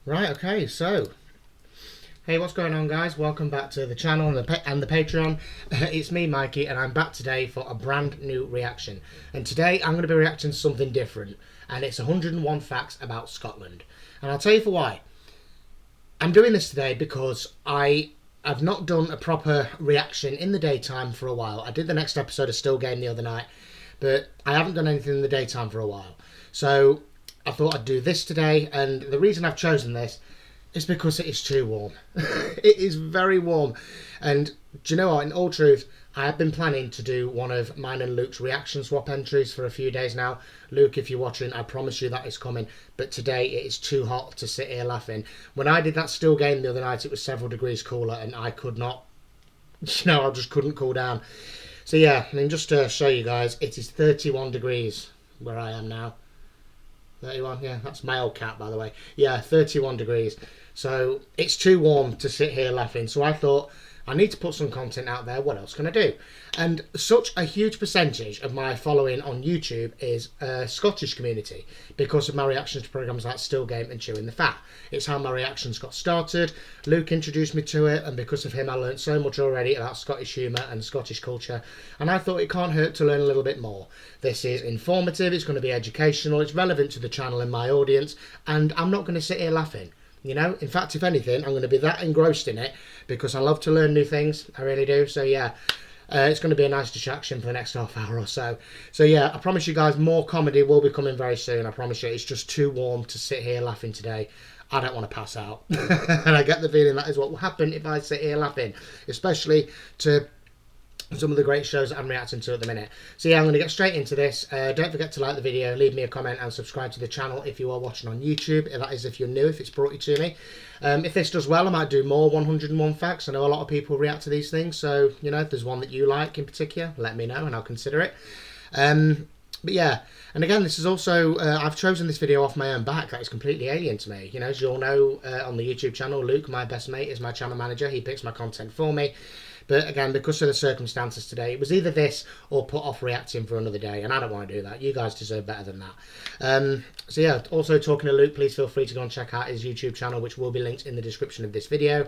Right, okay, so hey, what's going on, guys? Welcome back to the channel and the Patreon. It's me, Mikey, and I'm back today for a brand new reaction. And today I'm going to be reacting to something different, and it's 101 facts about Scotland. And I'll tell you for why. I'm doing this today because I've not done a proper reaction in the daytime for a while. I did the next episode of Still Game the other night, but I haven't done anything in the daytime for a while. So I thought I'd do this today, and the reason I've chosen this is because it is too warm. It is very warm. And do you know what? In all truth, I have been planning to do one of mine and Luke's reaction swap entries for a few days now. Luke, if you're watching, I promise you that is coming. But today it is too hot to sit here laughing. When I did that Still Game the other night, it was several degrees cooler and I could not, I just couldn't cool down. So yeah, I mean, just to show you guys, it is 31 degrees where I am now. 31, yeah, that's my old cat, by the way. Yeah, 31 degrees. So it's too warm to sit here laughing. So I thought, I need to put some content out there. What else can I do? And such a huge percentage of my following on YouTube is a Scottish community because of my reactions to programmes like Still Game and Chewing the Fat. It's how my reactions got started. Luke introduced me to it, and because of him I learned so much already about Scottish humour and Scottish culture, and I thought it can't hurt to learn a little bit more. This is informative, it's going to be educational, it's relevant to the channel and my audience, and I'm not going to sit here laughing. You know, in fact, if anything, I'm going to be that engrossed in it because I love to learn new things. I really do. So yeah, it's going to be a nice distraction for the next half hour or so. So yeah, I promise you guys more comedy will be coming very soon. I promise you. It's just too warm to sit here laughing today. I don't want to pass out. And I get the feeling that is what will happen if I sit here laughing, especially to some of the great shows that I'm reacting to at the minute. So yeah, I'm going to get straight into this. Don't forget to like the video, leave me a comment and subscribe to the channel if you are watching on YouTube. That is if you're new, if it's brought you to me. If this does well, I might do more 101 facts. I know a lot of people react to these things, so you know, if there's one that you like in particular, let me know and I'll consider it. But yeah, and again, this is also, I've chosen this video off my own back. That is completely alien to me. You know, as you all know, on the YouTube channel, Luke, my best mate, is my channel manager. He picks my content for me. But again, because of the circumstances today, it was either this or put off reacting for another day, and I don't want to do that. You guys deserve better than that. So yeah, also talking to Luke, please feel free to go and check out his YouTube channel, which will be linked in the description of this video.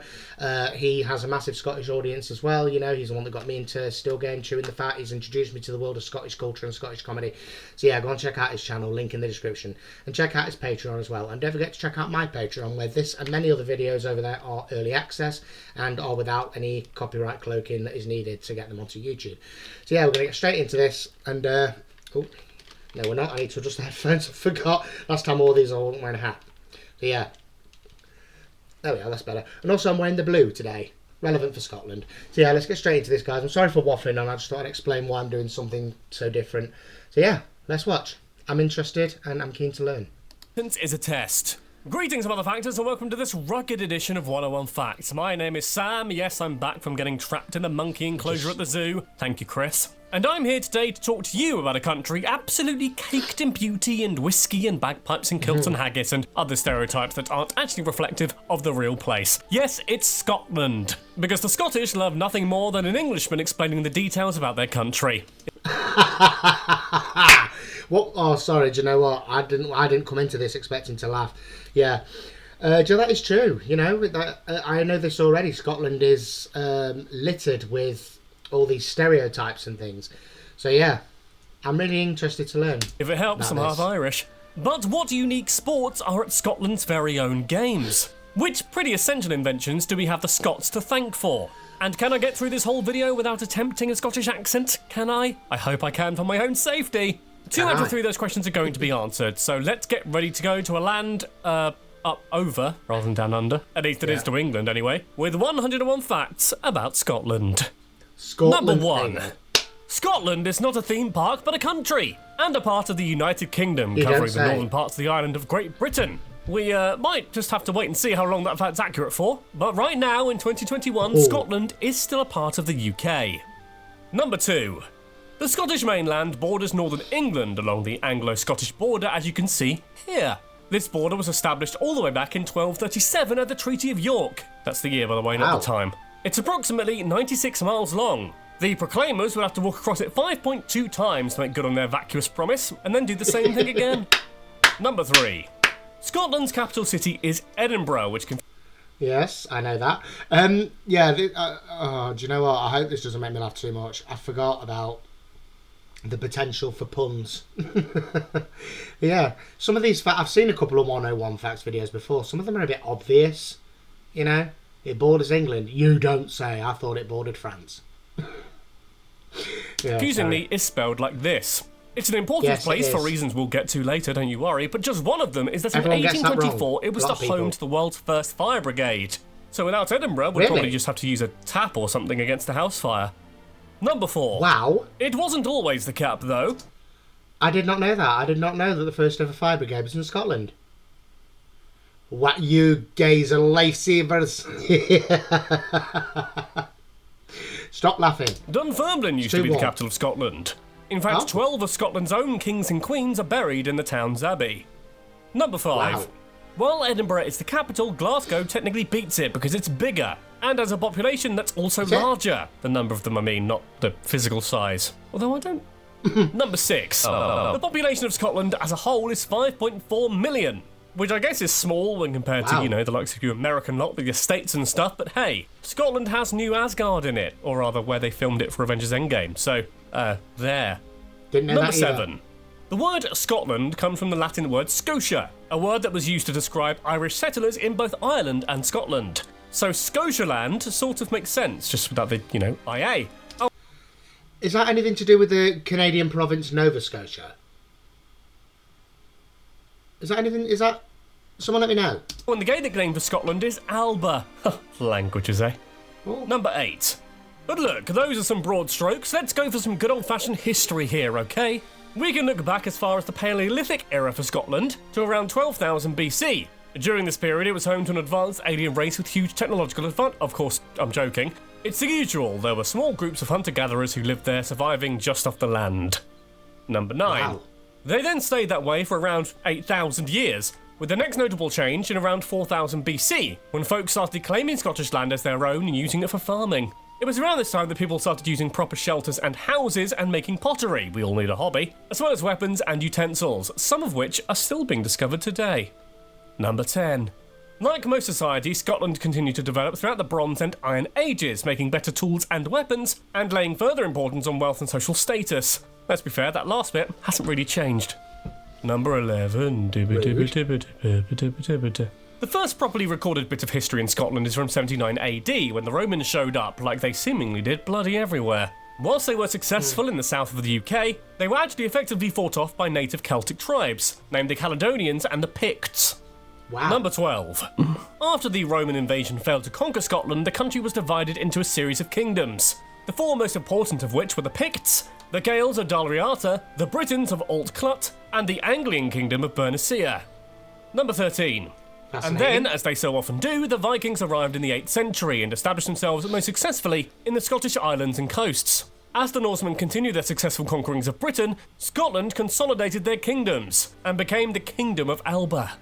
He has a massive Scottish audience as well. You know, he's the one that got me into Still Game, Chewing the Fat. He's introduced me to the world of Scottish culture and Scottish comedy. So yeah, go and check out his channel, link in the description. And check out his Patreon as well. And don't forget to check out my Patreon, where this and many other videos over there are early access and are without any copyright cloaking that is needed to get them onto YouTube. So yeah, we're going to get straight into this. And oh, no we're not. I need to adjust the headphones. I forgot last time all these I wasn't wearing a hat. So yeah, there we are, that's better. And also I'm wearing the blue today, relevant for Scotland. So yeah, let's get straight into this, guys. I'm sorry for waffling on. I just thought I'd explain why I'm doing something so different. So yeah, let's watch. I'm interested and I'm keen to learn. Is a test. Greetings, mother factors, and welcome to this rugged edition of 101 Facts. My name is Sam. Yes, I'm back from getting trapped in the monkey enclosure at the zoo. Thank you, Chris. And I'm here today to talk to you about a country absolutely caked in beauty and whiskey and bagpipes and kilts and haggis and other stereotypes that aren't actually reflective of the real place. Yes, it's Scotland. Because the Scottish love nothing more than an Englishman explaining the details about their country. What? Oh, sorry. Do you know what? I didn't come into this expecting to laugh. Yeah. Do you know, that is true. You know, I know this already. Scotland is littered with all these stereotypes and things. So yeah, I'm really interested to learn. If it helps, I'm half Irish. But what unique sports are at Scotland's very own games? Which pretty essential inventions do we have the Scots to thank for? And can I get through this whole video without attempting a Scottish accent? Can I? I hope I can for my own safety. 2 out of 3 of those questions are going to be answered, so let's get ready to go to a land, up over, rather than down under. At least it is to England, anyway. With 101 facts about Scotland. Number 1. Scotland is not a theme park, but a country, and a part of the United Kingdom, covering the northern parts of the island of Great Britain. We might just have to wait and see how long that fact's accurate for, but right now, in 2021, Scotland is still a part of the UK. Number 2. The Scottish mainland borders northern England along the Anglo-Scottish border, as you can see here. This border was established all the way back in 1237 at the Treaty of York. That's the year, by the way, not the time. It's approximately 96 miles long. The Proclaimers would have to walk across it 5.2 times to make good on their vacuous promise, and then do the same thing again. Number 3. Scotland's capital city is Edinburgh, which can... Yes, I know that. Yeah, do you know what? I hope this doesn't make me laugh too much. I forgot about the potential for puns. Yeah, some of these I've seen a couple of 101 facts videos before. Some of them are a bit obvious. You know, it borders England. You don't say. I thought it bordered France. Yeah, confusingly is spelled like this. It's an important place for reasons we'll get to later, don't you worry, but just one of them is that in 1824 it was the home to the world's first fire brigade. So without Edinburgh, we'd probably just have to use a tap or something against a house fire. Number 4. Wow. It wasn't always the cap, though. I did not know that. I did not know that the first ever fire brigade was in Scotland. What, you gays are lifesavers. Stop laughing. Dunfermline used to be the capital of Scotland. In fact, 12 of Scotland's own kings and queens are buried in the town's abbey. Number 5. Wow. While Edinburgh is the capital, Glasgow technically beats it because it's bigger, and has a population that's also larger. The number of them, I mean, not the physical size. Although I don't... Number 6. The population of Scotland as a whole is 5.4 million, which I guess is small when compared to, you know, the likes of you American lot with your states and stuff, but hey, Scotland has New Asgard in it, or rather where they filmed it for Avengers Endgame, so, there. Didn't know Number that either. 7. The word Scotland comes from the Latin word Scotia, a word that was used to describe Irish settlers in both Ireland and Scotland. So Scotialand sort of makes sense, just without the, you know, IA. Oh. Is that anything to do with the Canadian province Nova Scotia? Is that anything, is that... Someone let me know. And the Gaelic name for Scotland is Alba. Languages, eh? Oh. Number 8. But look, those are some broad strokes. Let's go for some good old-fashioned history here, okay? We can look back as far as the Paleolithic era for Scotland, to around 12,000 BC. During this period, it was home to an advanced alien race with huge technological advantage. Of course, I'm joking. It's the usual. There were small groups of hunter-gatherers who lived there, surviving just off the land. Number 9. Wow. They then stayed that way for around 8,000 years, with the next notable change in around 4000 BC, when folks started claiming Scottish land as their own and using it for farming. It was around this time that people started using proper shelters and houses and making pottery, we all need a hobby, as well as weapons and utensils, some of which are still being discovered today. Number 10. Like most societies, Scotland continued to develop throughout the Bronze and Iron Ages, making better tools and weapons, and laying further importance on wealth and social status. Let's be fair, that last bit hasn't really changed. Number 11. The first properly recorded bit of history in Scotland is from 79 AD, when the Romans showed up, like they seemingly did bloody everywhere. Whilst they were successful in the south of the UK, they were actually effectively fought off by native Celtic tribes, named the Caledonians and the Picts. Wow. Number 12. After the Roman invasion failed to conquer Scotland, the country was divided into a series of kingdoms, the four most important of which were the Picts, the Gaels of Dalriata, the Britons of Alt Clut, and the Anglian kingdom of Bernicia. Number 13. And then, as they so often do, the Vikings arrived in the 8th century and established themselves most successfully in the Scottish islands and coasts. As the Norsemen continued their successful conquerings of Britain, Scotland consolidated their kingdoms and became the Kingdom of Alba.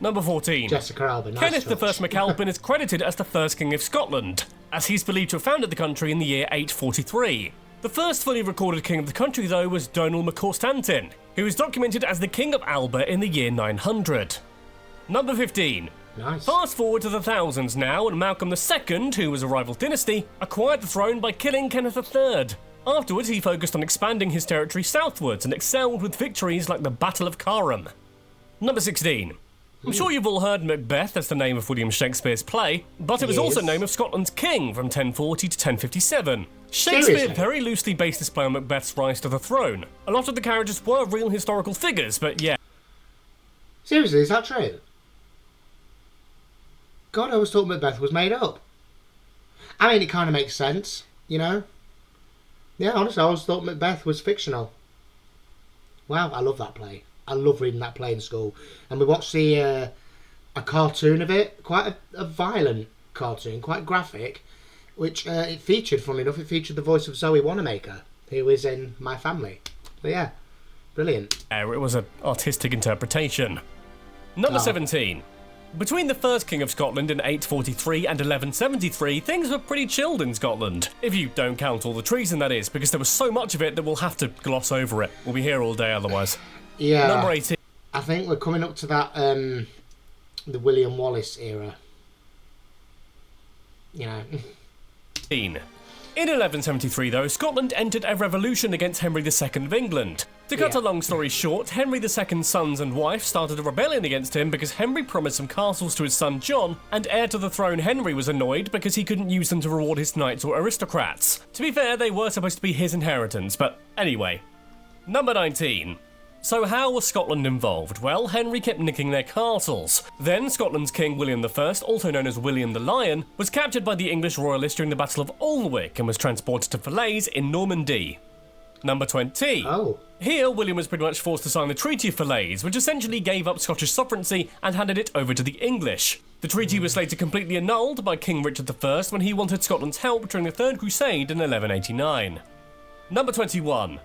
Number 14. Jessica Alba, nice Kenneth touch. I MacAlpin is credited as the first king of Scotland, as he's believed to have founded the country in the year 843. The first fully recorded king of the country, though, was Donal MacConstantin, who is documented as the King of Alba in the year 900. Number 15. Nice. Fast forward to the thousands now, and Malcolm II, who was a rival dynasty, acquired the throne by killing Kenneth III. Afterwards, he focused on expanding his territory southwards and excelled with victories like the Battle of Carham. Number 16. I'm sure you've all heard Macbeth as the name of William Shakespeare's play, but it was also the name of Scotland's king from 1040 to 1057. Shakespeare Seriously? very loosely based his play on Macbeth's rise to the throne. A lot of the characters were real historical figures, but yeah. Seriously, is that true? God, I always thought Macbeth was made up. I mean, it kind of makes sense, you know? Yeah, honestly, I always thought Macbeth was fictional. Wow, I love that play. I love reading that play in school. And we watched a cartoon of it, quite a violent cartoon, quite graphic, which it featured, funnily enough, it featured the voice of Zoe Wanamaker, who is in My Family. So yeah, brilliant. It was an artistic interpretation. Number 17. Between the first King of Scotland in 843 and 1173, things were pretty chilled in Scotland. If you don't count all the treason, that is, because there was so much of it that we'll have to gloss over it. We'll be here all day otherwise. Yeah. Number 18. I think we're coming up to that the William Wallace era. You know. In 1173, though, Scotland entered a revolution against Henry II of England. To cut a long story short, Henry II's sons and wife started a rebellion against him because Henry promised some castles to his son John, and heir to the throne Henry was annoyed because he couldn't use them to reward his knights or aristocrats. To be fair, they were supposed to be his inheritance, but anyway. Number 19. So how was Scotland involved? Well, Henry kept nicking their castles. Then Scotland's King William I, also known as William the Lion, was captured by the English royalists during the Battle of Alnwick and was transported to Falaise in Normandy. Number 20. Oh. Here, William was pretty much forced to sign the Treaty of Falaise, which essentially gave up Scottish sovereignty and handed it over to the English. The treaty was later completely annulled by King Richard I when he wanted Scotland's help during the Third Crusade in 1189. Number 21.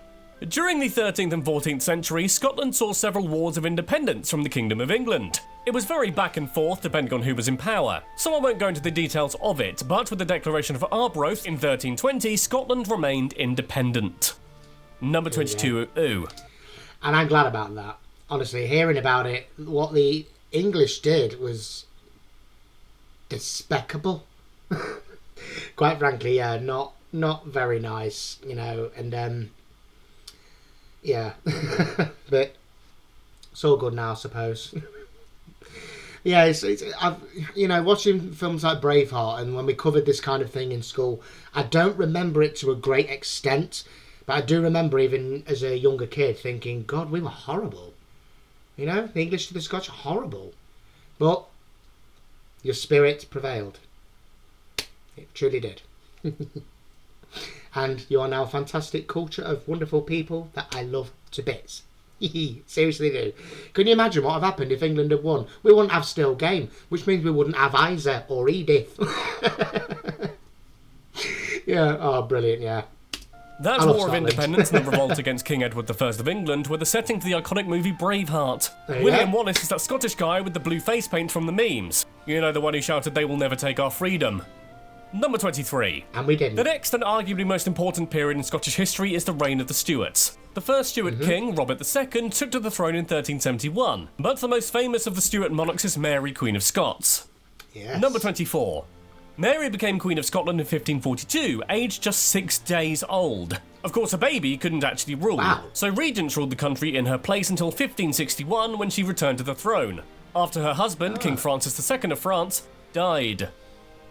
During the 13th and 14th century, Scotland saw several wars of independence from the Kingdom of England. It was very back and forth depending on who was in power, so I won't go into the details of it, but with the declaration of Arbroath in 1320, Scotland remained independent. Number 22, ooh. And I'm glad about that. Honestly, hearing about it, what the English did was despicable. Quite frankly, yeah, not very nice, you know, and yeah. But it's all good now, I suppose. Yeah, I've, you know, watching films like Braveheart, and when we covered this kind of thing in school, I don't remember it to a great extent. But I do remember, even as a younger kid, thinking, God, we were horrible. You know, the English to the Scotch are horrible. But your spirit prevailed. It truly did. And you are now a fantastic culture of wonderful people that I love to bits. Seriously do. Can you imagine what would have happened if England had won? We wouldn't have still game, which means we wouldn't have Isa or Edith. Yeah, oh, brilliant, yeah. That War of Independence and the revolt against King Edward I of England were the setting for the iconic movie Braveheart. William Wallace is that Scottish guy with the blue face paint from the memes. You know, the one who shouted, "They will never take our freedom." Number 23. And we didn't. The next and arguably most important period in Scottish history is the reign of the Stuarts. The first Stuart king, Robert II, took to the throne in 1371, but the most famous of the Stuart monarchs is Mary, Queen of Scots. Yes. Number 24. Mary became Queen of Scotland in 1542, aged just 6 days old. Of course, a baby couldn't actually rule, so regents ruled the country in her place until 1561, when she returned to the throne, after her husband, King Francis II of France, died.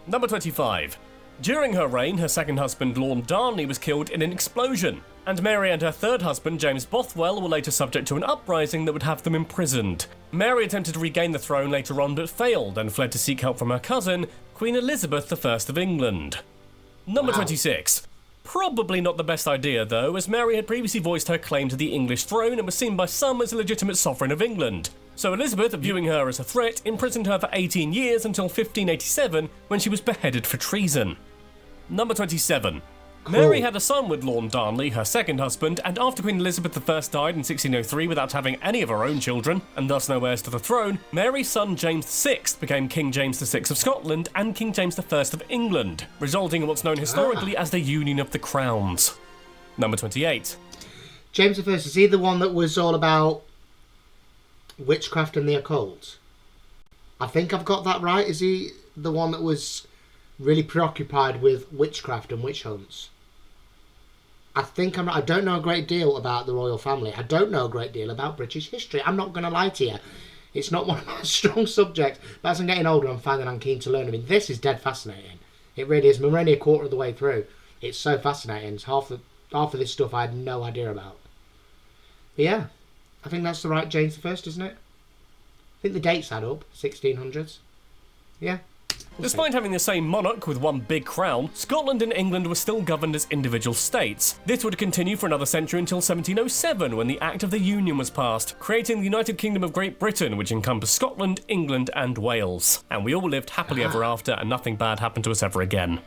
Number 25. During her reign, her second husband, Lord Darnley, was killed in an explosion, and Mary and her third husband, James Bothwell, were later subject to an uprising that would have them imprisoned. Mary attempted to regain the throne later on but failed and fled to seek help from her cousin, Queen Elizabeth I of England. Number 26. Probably not the best idea though, as Mary had previously voiced her claim to the English throne and was seen by some as a legitimate sovereign of England. So Elizabeth, viewing her as a threat, imprisoned her for 18 years until 1587, when she was beheaded for treason. Number 27. Cool. Mary had a son with Lord Darnley, her second husband, and after Queen Elizabeth I died in 1603 without having any of her own children, and thus no heirs to the throne, Mary's son James VI became King James VI of Scotland and King James I of England, resulting in what's known historically as the Union of the Crowns. Number 28. James I, is he the one that was all about witchcraft and the occult? I think I've got that right. Is he the one that was really preoccupied with witchcraft and witch hunts? I think I'm right. I don't know a great deal about the royal family. I don't know a great deal about British history. I'm not going to lie to you. It's not one of my strong subjects. But as I'm getting older, I'm finding I'm keen to learn. I mean, this is dead fascinating. It really is. We're only a quarter of the way through. It's so fascinating. It's half of this stuff I had no idea about. But yeah, I think that's the right James I, isn't it? I think the dates add up. 1600s. Yeah. Despite having the same monarch with one big crown, Scotland and England were still governed as individual states. This would continue for another century until 1707, when the Act of the Union was passed, creating the United Kingdom of Great Britain, which encompassed Scotland, England and Wales. And we all lived happily ever after, and nothing bad happened to us ever again.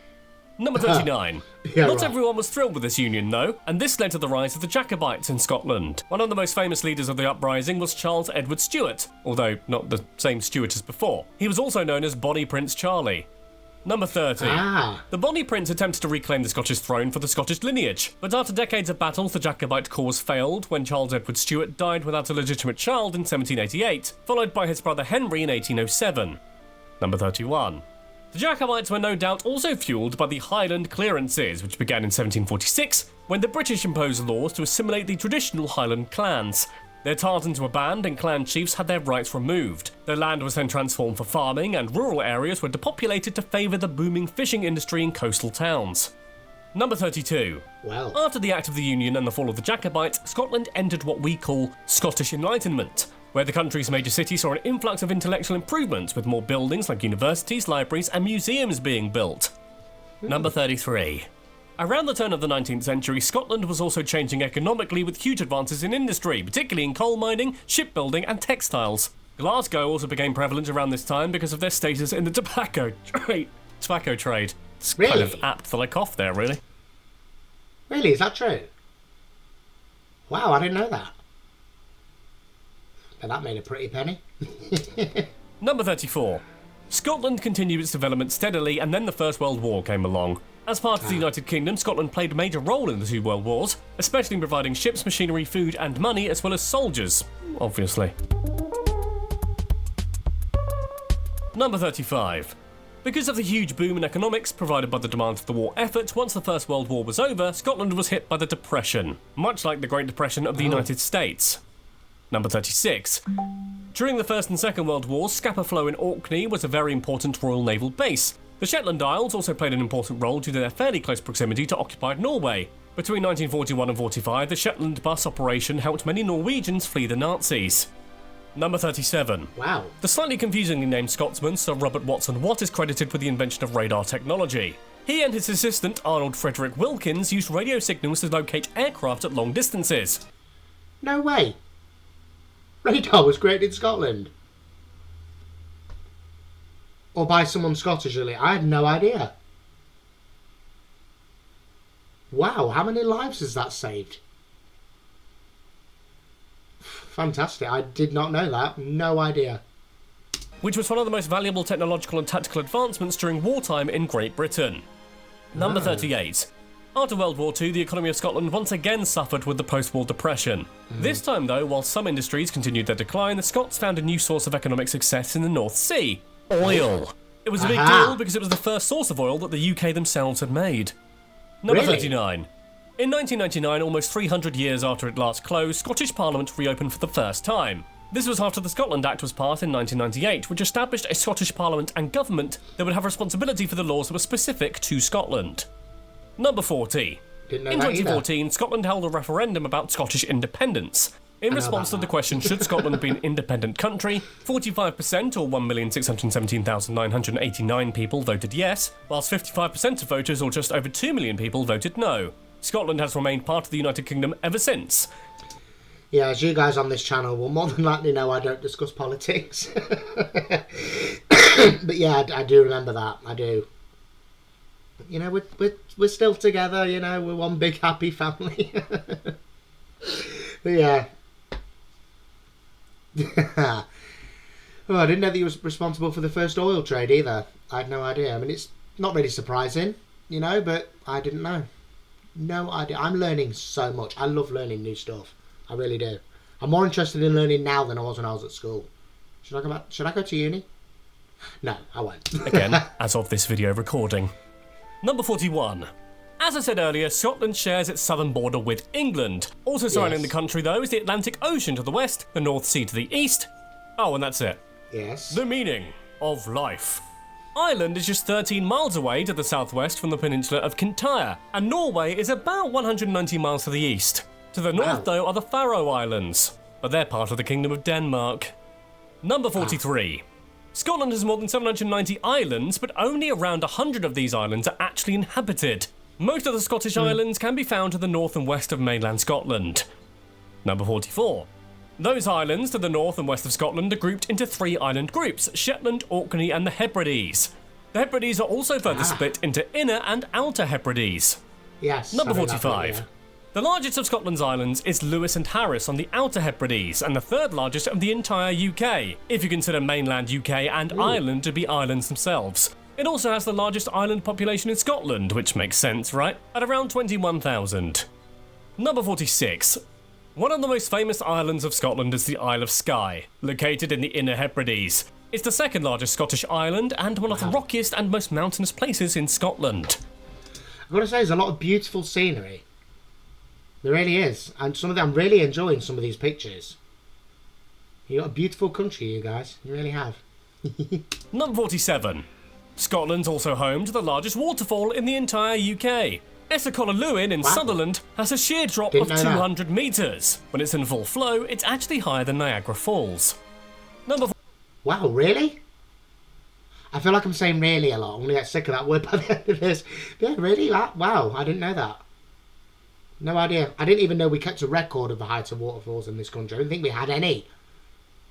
Number 29. Not everyone was thrilled with this union though, and this led to the rise of the Jacobites in Scotland. One of the most famous leaders of the uprising was Charles Edward Stuart, although not the same Stuart as before. He was also known as Bonnie Prince Charlie. Number 30. Ah. The Bonnie Prince attempted to reclaim the Scottish throne for the Scottish lineage, but after decades of battles, the Jacobite cause failed when Charles Edward Stuart died without a legitimate child in 1788, followed by his brother Henry in 1807. Number 31. The Jacobites were no doubt also fuelled by the Highland clearances, which began in 1746, when the British imposed laws to assimilate the traditional Highland clans. Their tartans were banned and clan chiefs had their rights removed. Their land was then transformed for farming and rural areas were depopulated to favour the booming fishing industry in coastal towns. Number 32. Well. After the Act of the Union and the fall of the Jacobites, Scotland entered what we call Scottish Enlightenment, where the country's major cities saw an influx of intellectual improvements with more buildings like universities, libraries and museums being built. Number 33. Around the turn of the 19th century, Scotland was also changing economically with huge advances in industry, particularly in coal mining, shipbuilding and textiles. Glasgow also became prevalent around this time because of their status in the tobacco trade. It's kind of apt that I coughed there, really. Really? Is that true? Wow, I didn't know that. But that made a pretty penny. Number 34. Scotland continued its development steadily and then the First World War came along. As part of the United Kingdom, Scotland played a major role in the two world wars, especially in providing ships, machinery, food and money, as well as soldiers, obviously. Number 35. Because of the huge boom in economics provided by the demands of the war effort, once the First World War was over, Scotland was hit by the Depression, much like the Great Depression of the United States. Number 36. During the First and Second World Wars, Scapa Flow in Orkney was a very important Royal Naval base. The Shetland Isles also played an important role due to their fairly close proximity to occupied Norway. Between 1941 and 45, the Shetland bus operation helped many Norwegians flee the Nazis. Number 37. Wow. The slightly confusingly named Scotsman Sir Robert Watson Watt is credited with the invention of radar technology. He and his assistant Arnold Frederick Wilkins used radio signals to locate aircraft at long distances. No way. Radar was created in Scotland. Or by someone Scottish, really. I had no idea. Wow, how many lives has that saved? Fantastic. I did not know that. No idea. Which was one of the most valuable technological and tactical advancements during wartime in Great Britain. Number 38. After World War II, the economy of Scotland once again suffered with the post-war depression. This time, though, while some industries continued their decline, the Scots found a new source of economic success in the North Sea. Oil. It was a big deal because it was the first source of oil that the UK themselves had made. Number 39. In 1999, almost 300 years after it last closed, Scottish Parliament reopened for the first time. This was after the Scotland Act was passed in 1998, which established a Scottish Parliament and government that would have responsibility for the laws that were specific to Scotland. Number 40. In 2014, Scotland held a referendum about Scottish independence. In response to the question, should Scotland be an independent country, 45% or 1,617,989 people voted yes, whilst 55% of voters, or just over 2 million people, voted no. Scotland has remained part of the United Kingdom ever since. Yeah, as you guys on this channel will more than likely know, I don't discuss politics. But yeah, I do remember that. I do. You know, we're still together, you know, we're one big happy family. But yeah. Oh, I didn't know that he was responsible for the first oil trade either. I had no idea. I mean, it's not really surprising, you know, but I didn't know. No idea. I'm learning so much. I love learning new stuff. I really do. I'm more interested in learning now than I was when I was at school. Should I go to uni? No, I won't. Again, as of this video recording. Number 41. As I said earlier, Scotland shares its southern border with England. Also surrounding the country, though, is the Atlantic Ocean to the west, the North Sea to the east. Oh, and that's it. Yes. The meaning of life. Ireland is just 13 miles away to the southwest from the peninsula of Kintyre, and Norway is about 190 miles to the east. To the north, though, are the Faroe Islands, but they're part of the Kingdom of Denmark. Number 43. Scotland has more than 790 islands, but only around 100 of these islands are actually inhabited. Most of the Scottish islands can be found to the north and west of mainland Scotland. Number 44. Those islands to the north and west of Scotland are grouped into 3 island groups: Shetland, Orkney and the Hebrides. The Hebrides are also further split into Inner and Outer Hebrides. Yes. Number 45. The largest of Scotland's islands is Lewis and Harris on the Outer Hebrides, and the third largest of the entire UK, if you consider mainland UK and Ireland to be islands themselves. It also has the largest island population in Scotland, which makes sense, right? At around 21,000. Number 46. One of the most famous islands of Scotland is the Isle of Skye, located in the Inner Hebrides. It's the second largest Scottish island and one of the rockiest and most mountainous places in Scotland. I've got to say, there's a lot of beautiful scenery. There really is. And I'm really enjoying some of these pictures. You got a beautiful country, you guys. You really have. Number 47. Scotland's also home to the largest waterfall in the entire UK. Essacollalewin in Sutherland has a sheer drop of 200 metres. When it's in full flow, it's actually higher than Niagara Falls. Wow, really? I feel like I'm saying really a lot. I'm going to get sick of that word by the end of this. Yeah, really? Wow, I didn't know that. No idea. I didn't even know we kept a record of the height of waterfalls in this country. I didn't think we had any.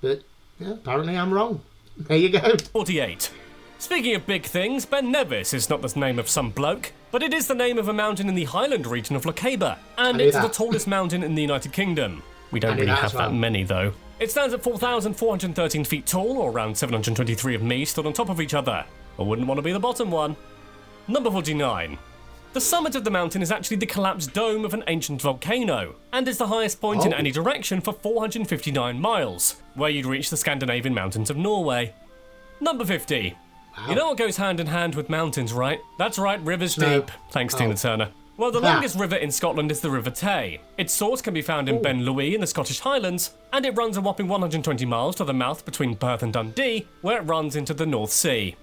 But yeah, apparently I'm wrong. There you go. 48. Speaking of big things, Ben Nevis is not the name of some bloke, but it is the name of a mountain in the Highland region of Lochaber, and it's the tallest mountain in the United Kingdom. We don't really have that many, though. It stands at 4,413 feet tall, or around 723 of me stood on top of each other. I wouldn't want to be the bottom one. Number 49. The summit of the mountain is actually the collapsed dome of an ancient volcano, and is the highest point in any direction for 459 miles, where you'd reach the Scandinavian mountains of Norway. Number 50. Wow. You know what goes hand in hand with mountains, right? That's right, rivers deep. Thanks, Tina Turner. Well, the longest river in Scotland is the River Tay. Its source can be found in Ben Louis in the Scottish Highlands, and it runs a whopping 120 miles to the mouth between Perth and Dundee, where it runs into the North Sea.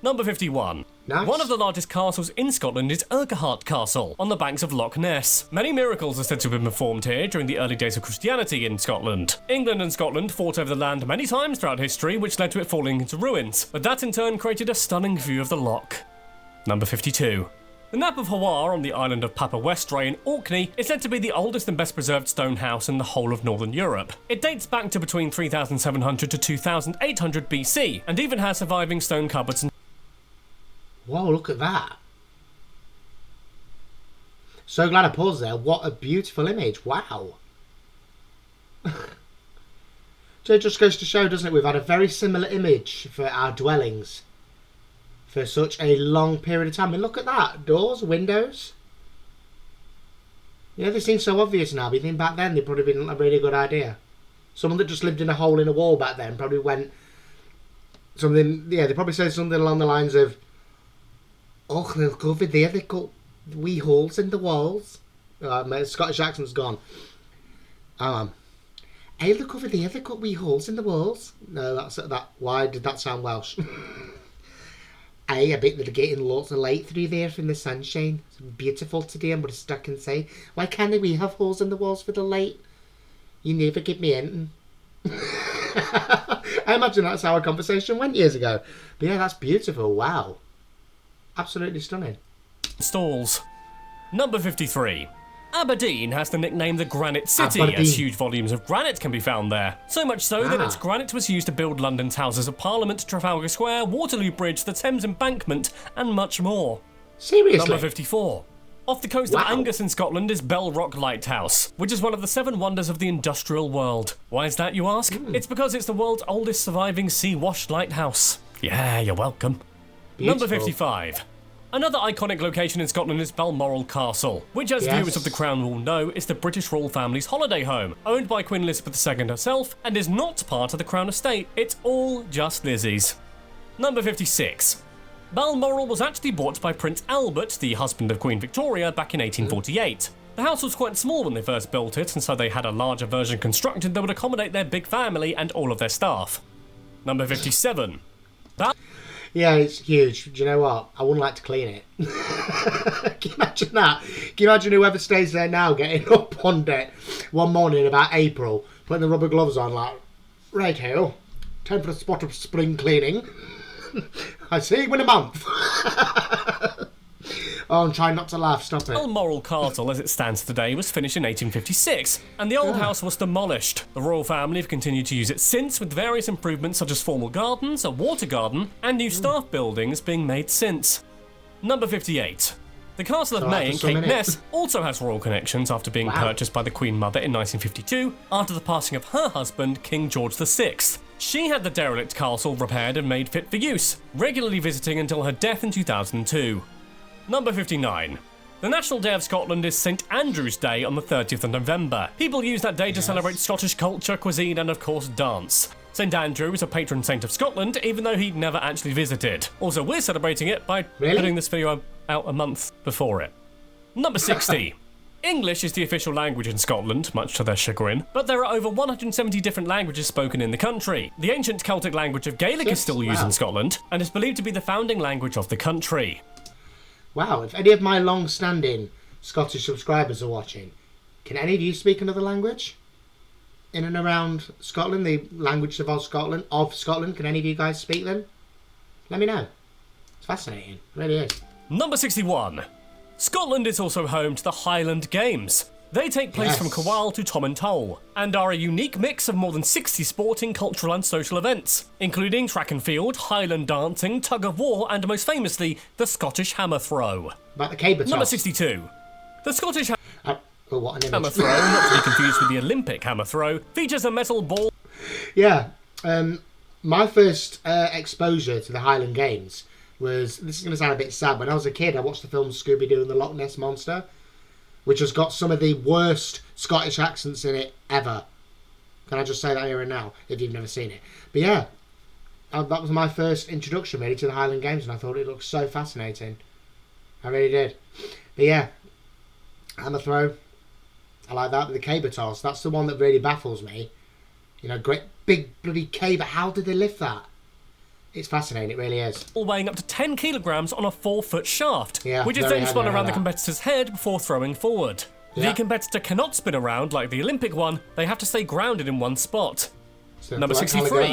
Number 51. Nice. One of the largest castles in Scotland is Urquhart Castle, on the banks of Loch Ness. Many miracles are said to have been performed here during the early days of Christianity in Scotland. England and Scotland fought over the land many times throughout history, which led to it falling into ruins, but that in turn created a stunning view of the loch. Number 52. The Nap of Hawar on the island of Papa Westray in Orkney is said to be the oldest and best preserved stone house in the whole of northern Europe. It dates back to between 3,700 to 2,800 BC, and even has surviving stone cupboards and... Whoa, look at that. So glad I paused there. What a beautiful image. Wow. So it just goes to show, doesn't it? We've had a very similar image for our dwellings for such a long period of time. I mean, look at that. Doors, windows. You know, they seem so obvious now, but you think back then they'd probably been a really good idea. Someone that just lived in a hole in a wall back then probably went something, yeah, they probably said something along the lines of, oh, look over there, they've got wee holes in the walls. My Scottish accent's gone. Hey, look over there, they've got wee holes in the walls. No, that's that. Why did that sound Welsh? Hey, I bet they're getting lots of light through there from the sunshine. It's beautiful today, I'm what I can say. Why can't we have holes in the walls for the light? You never get me in. I imagine that's how our conversation went years ago. But yeah, that's beautiful. Wow. Absolutely stunning. Stalls. Number 53. Aberdeen has the nickname the Granite City, as huge volumes of granite can be found there. So much so that its granite was used to build London's Houses of Parliament, Trafalgar Square, Waterloo Bridge, the Thames Embankment, and much more. Seriously? Number 54. Off the coast of Angus in Scotland is Bell Rock Lighthouse, which is one of the 7 wonders of the industrial world. Why is that, you ask? It's because it's the world's oldest surviving sea-washed lighthouse. Yeah, you're welcome. Beautiful. Number 55. Another iconic location in Scotland is Balmoral Castle, which, as viewers of The Crown will know, is the British royal family's holiday home, owned by Queen Elizabeth II herself, and is not part of the Crown estate. It's all just Lizzie's. Number 56. Balmoral was actually bought by Prince Albert, the husband of Queen Victoria, back in 1848. The house was quite small when they first built it, and so they had a larger version constructed that would accommodate their big family and all of their staff. Number 57. Yeah, it's huge. Do you know what? I wouldn't like to clean it. Can you imagine that? Can you imagine whoever stays there now getting up one morning about April, putting the rubber gloves on, like, right here, time for a spot of spring cleaning. I see you in a month. Oh, I'm trying not to laugh, stop it. Balmoral Castle, as it stands today, was finished in 1856, and the old house was demolished. The royal family have continued to use it since, with various improvements such as formal gardens, a water garden, and new staff buildings being made since. Number 58. The Castle of May in Cape Ness also has royal connections after being purchased by the Queen Mother in 1952, after the passing of her husband, King George VI. She had the derelict castle repaired and made fit for use, regularly visiting until her death in 2002. Number 59. The National Day of Scotland is St Andrew's Day on the 30th of November. People use that day to celebrate Scottish culture, cuisine and of course dance. St Andrew is a patron saint of Scotland, even though he never actually visited. Also, we're celebrating it by putting this video out a month before it. Number 60. English is the official language in Scotland, much to their chagrin, but there are over 170 different languages spoken in the country. The ancient Celtic language of Gaelic is still used in Scotland, and is believed to be the founding language of the country. Wow, if any of my long-standing Scottish subscribers are watching, can any of you speak another language? In and around Scotland, the language of Scotland, can any of you guys speak them? Let me know. It's fascinating, it really is. Number 61. Scotland is also home to the Highland Games. They take place from Cowal to Tomintoul, and are a unique mix of more than 60 sporting, cultural and social events, including track and field, Highland dancing, tug of war, and most famously, the Scottish hammer throw. About the caber toss. Number 62. The Scottish what an hammer throw, not to be confused with the Olympic hammer throw, features a metal ball. Yeah, my first exposure to the Highland Games was, this is going to sound a bit sad, when I was a kid I watched the film Scooby-Doo and the Loch Ness Monster, which has got some of the worst Scottish accents in it ever. Can I just say that here and now, if you've never seen it? But yeah, that was my first introduction really to the Highland Games, and I thought it looked so fascinating. I really did. But yeah, hammer throw, I like that. But the caber toss, that's the one that really baffles me. You know, great big bloody caber, how did they lift that? It's fascinating, it really is. All weighing up to 10 kilograms on a 4-foot shaft, which is very then spun heavy, around the competitor's head before throwing forward. Yeah. The competitor cannot spin around like the Olympic one, they have to stay grounded in one spot. So Number 63.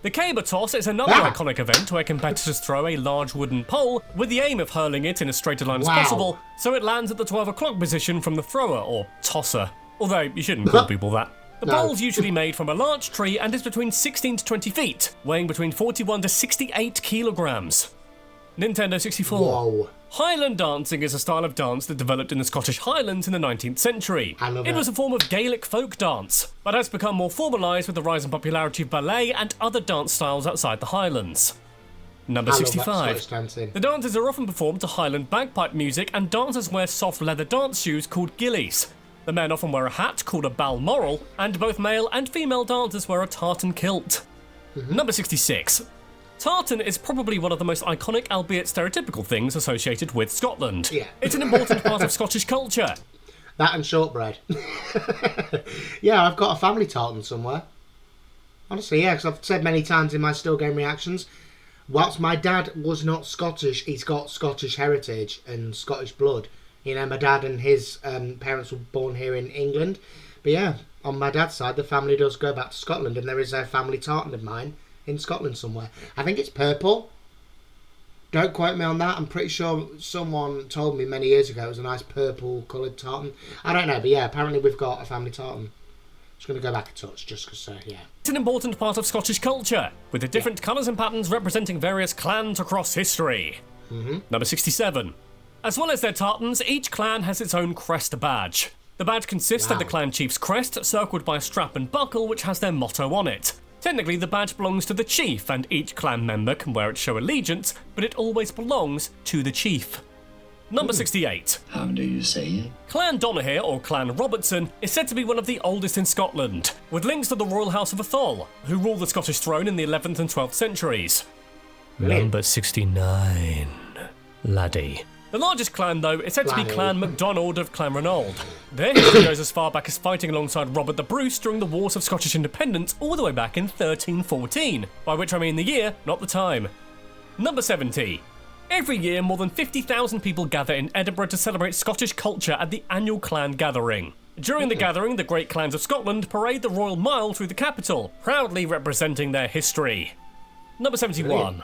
The caber toss is another iconic event where competitors throw a large wooden pole with the aim of hurling it in as straight a line as possible, so it lands at the 12 o'clock position from the thrower, or tosser. Although, you shouldn't call people that. The pole's usually made from a large tree and is between 16 to 20 feet, weighing between 41 to 68 kilograms. Nintendo 64. Whoa. Highland dancing is a style of dance that developed in the Scottish Highlands in the 19th century. It was a form of Gaelic folk dance, but has become more formalised with the rise in popularity of ballet and other dance styles outside the Highlands. Number 65. The dances are often performed to Highland bagpipe music, and dancers wear soft leather dance shoes called gillies. The men often wear a hat called a balmoral, and both male and female dancers wear a tartan kilt. Number 66. Tartan is probably one of the most iconic, albeit stereotypical things associated with Scotland. Yeah. It's an important part of Scottish culture. That and shortbread. Yeah, I've got a family tartan somewhere. Honestly, yeah, because I've said many times in my Still Game reactions, whilst my dad was not Scottish, he's got Scottish heritage and Scottish blood. You know, my dad and his parents were born here in England. But yeah, on my dad's side, the family does go back to Scotland, and there is a family tartan of mine in Scotland somewhere. I think it's purple. Don't quote me on that. I'm pretty sure someone told me many years ago it was a nice purple coloured tartan. I don't know, but yeah, apparently we've got a family tartan. Just going to go back a touch, just because, yeah. It's an important part of Scottish culture, with the different colours and patterns representing various clans across history. Number 67. As well as their tartans, each clan has its own crest badge. The badge consists of the clan chief's crest, circled by a strap and buckle which has their motto on it. Technically, the badge belongs to the chief, and each clan member can wear it to show allegiance, but it always belongs to the chief. Number 68. How do you say it? Clan Donaghy, or Clan Robertson, is said to be one of the oldest in Scotland, with links to the royal house of Atholl, who ruled the Scottish throne in the 11th and 12th centuries. Number 69. Laddie. The largest clan, though, is said to be Clan MacDonald of Clanranald. Their history goes as far back as fighting alongside Robert the Bruce during the Wars of Scottish Independence all the way back in 1314, by which I mean the year, not the time. Number 70. Every year, more than 50,000 people gather in Edinburgh to celebrate Scottish culture at the annual clan gathering. During the gathering, the great clans of Scotland parade the Royal Mile through the capital, proudly representing their history. Number 71.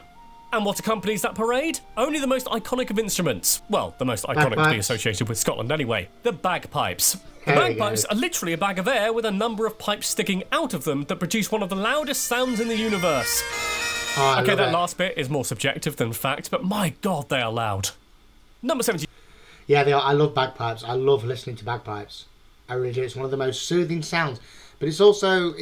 And what accompanies that parade? Only the most iconic of instruments. Well, the most iconic to be associated with Scotland anyway. The bagpipes. The bagpipes are literally a bag of air with a number of pipes sticking out of them that produce one of the loudest sounds in the universe. Okay, that last bit is more subjective than fact, but my god, they are loud. Number 70. Yeah, they are. I love bagpipes. I love listening to bagpipes. I really do. It's one of the most soothing sounds. But it's also,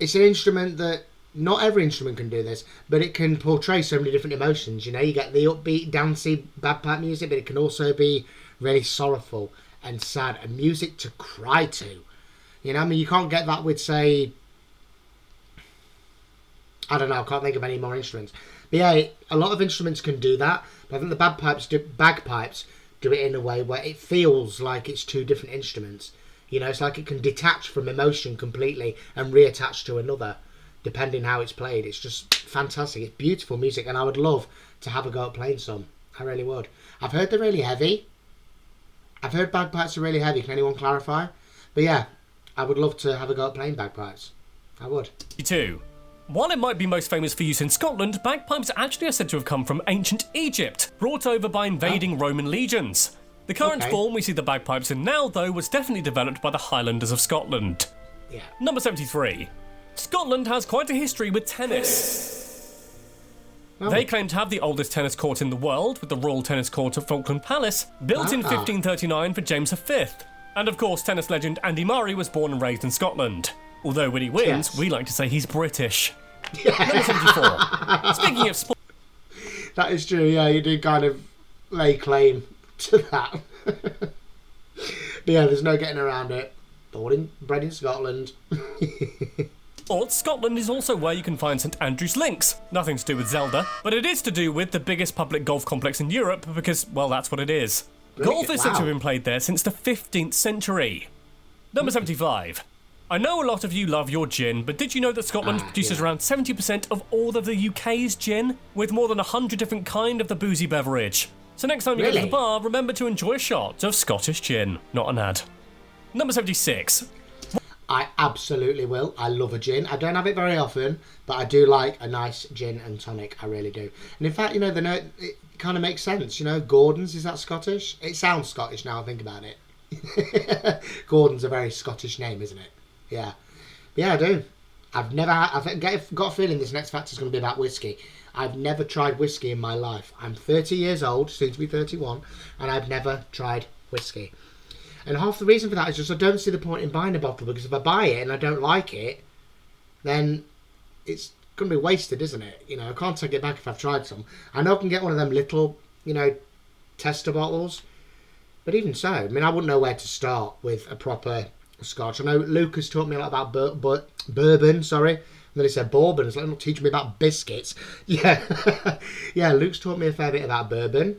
it's an instrument that not every instrument can do this, but it can portray so many different emotions. You know, you get the upbeat, dancey bagpipe music, but it can also be really sorrowful and sad and music to cry to. You know, I mean, you can't get that with, say, I don't know, I can't think of any more instruments. But yeah, a lot of instruments can do that, but I think the bagpipes do it in a way where it feels like it's two different instruments. You know, it's like it can detach from emotion completely and reattach to another, depending how it's played. It's just fantastic. It's beautiful music, and I would love to have a go at playing some. I really would. I've heard they're really heavy. I've heard bagpipes are really heavy. Can anyone clarify? But yeah, I would love to have a go at playing bagpipes. I would. Me too. While it might be most famous for use in Scotland, bagpipes actually are said to have come from ancient Egypt, brought over by invading Roman legions. The current form we see the bagpipes in now, though, was definitely developed by the Highlanders of Scotland. Yeah. Number 73. Scotland has quite a history with tennis. Oh. They claim to have the oldest tennis court in the world, with the Royal Tennis Court at Falkland Palace, built in 1539 for James V. And of course, tennis legend Andy Murray was born and raised in Scotland. Although when he wins, we like to say he's British. Number 74. Speaking of sport... That is true, yeah, you do kind of lay claim to that. But yeah, there's no getting around it. Bred in Scotland. Scotland is also where you can find St Andrew's Links. Nothing to do with Zelda, but it is to do with the biggest public golf complex in Europe because, well, that's what it is. Golf is said to have been played there since the 15th century. Number 75. I know a lot of you love your gin, but did you know that Scotland produces around 70% of all of the UK's gin, with more than 100 different kinds of the boozy beverage? So next time you go to the bar, remember to enjoy a shot of Scottish gin, not an ad. Number 76. I absolutely will. I love a gin. I don't have it very often, but I do like a nice gin and tonic. I really do. And in fact, you know, it kind of makes sense. You know, Gordon's, is that Scottish? It sounds Scottish now I think about it. Gordon's a very Scottish name, isn't it? Yeah. But yeah, I do. I've got a feeling this next fact is going to be about whiskey. I've never tried whiskey in my life. I'm 30 years old, soon to be 31, and I've never tried whiskey. And half the reason for that is just I don't see the point in buying a bottle, because if I buy it and I don't like it, then it's going to be wasted, isn't it? You know, I can't take it back if I've tried some. I know I can get one of them little, you know, tester bottles, but even so, I mean, I wouldn't know where to start with a proper Scotch. I know Lucas taught me a lot about bourbon, sorry. And then he said bourbon. It's like, not teaching me about biscuits. Yeah. Yeah, Luke's taught me a fair bit about bourbon.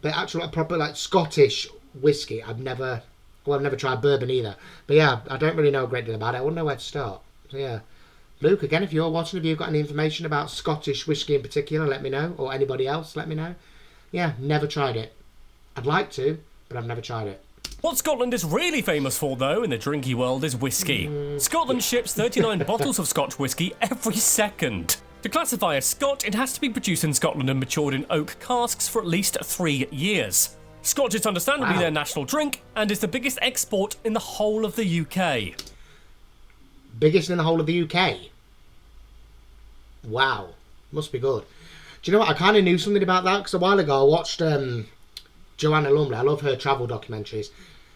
But actually, like, proper, like, Scottish whiskey, I've never tried bourbon either. But yeah, I don't really know a great deal about it. I wouldn't know where to start. So yeah. Luke, again, if you're watching, if you've got any information about Scottish whiskey in particular, let me know. Or anybody else, let me know. Yeah, never tried it. I'd like to, but I've never tried it. What Scotland is really famous for, though, in the drinky world is whiskey. Scotland ships 39 bottles of Scotch whiskey every second. To classify as Scotch, it has to be produced in Scotland and matured in oak casks for at least 3 years. Scotch is understandably their national drink and is the biggest export in the whole of the UK. Biggest in the whole of the UK? Wow. Must be good. Do you know what? I kind of knew something about that because a while ago I watched Joanna Lumley. I love her travel documentaries.